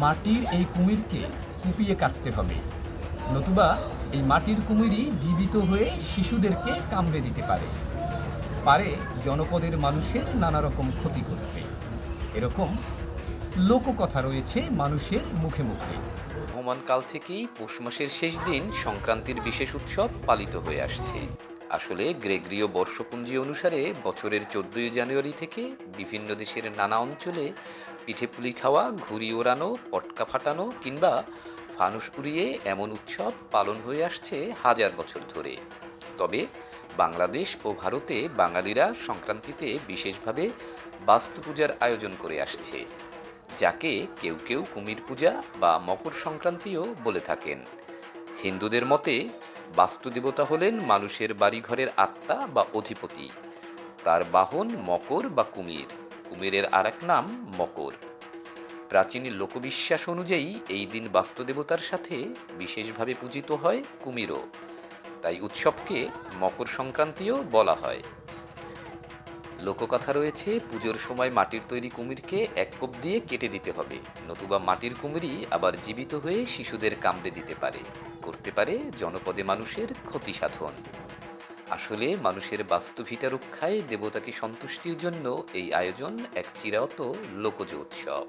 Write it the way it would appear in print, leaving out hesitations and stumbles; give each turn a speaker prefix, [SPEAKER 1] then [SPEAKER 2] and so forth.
[SPEAKER 1] মাটির এই কুমিরকে কুপিয়ে কাটতে হবে, নতুবা এই মাটির কুমিরই জীবিত হয়ে শিশুদেরকে কামড়ে দিতে পারে, পারে জনপদের মানুষের নানা রকম ক্ষতি করতে। এরকম লোককথা রয়েছে মানুষের মুখে মুখে।
[SPEAKER 2] বহমান কাল থেকেই পৌষ মাসের শেষ দিন সংক্রান্তির বিশেষ উৎসব পালিত হয়ে আসছে। আসলে গ্রেগরীয় বর্ষপঞ্জি অনুসারে বছরের 14ই জানুয়ারি থেকে বিভিন্ন দেশের নানা অঞ্চলে পিঠেপুলি খাওয়া, ঘুড়ি ওড়ানো, পটকা ফাটানো কিংবা ফানুস উড়িয়ে এমন উৎসব পালন হয়ে আসছে হাজার বছর ধরে। তবে বাংলাদেশ ও ভারতে বাঙালিরা সংক্রান্তিতে বিশেষভাবে বাস্তু পূজার আয়োজন করে আসছে, যাকে কেউ কেউ কুমির পূজা বা মকর সংক্রান্তিও বলে থাকেন। হিন্দুদের মতে বাস্তু দেবতা হলেন মানুষের বাড়িঘরের আত্মা বা অধিপতি। তার বাহন মকর বা কুমির। কুমিরের আরেক নাম মকর। প্রাচীন লোকবিশ্বাস অনুযায়ী এই দিন বাস্তু দেবতার সাথে বিশেষভাবে পূজিত হয় কুমিরও। তাই উৎসবকে মকর সংক্রান্তিও বলা হয়। লোককথা রয়েছে, পুজোর সময় মাটির তৈরি কুমিরকে এক কোপ দিয়ে কেটে দিতে হবে, নতুবা মাটির কুমিরই আবার জীবিত হয়ে শিশুদের কামড়ে দিতে পারে, করতে পারে জনপদে মানুষের ক্ষতি সাধন। আসলে মানুষের বাস্তুভিটা রক্ষায় দেবতাকে সন্তুষ্টির জন্য এই আয়োজন এক চিরায়ত লোকজ উৎসব।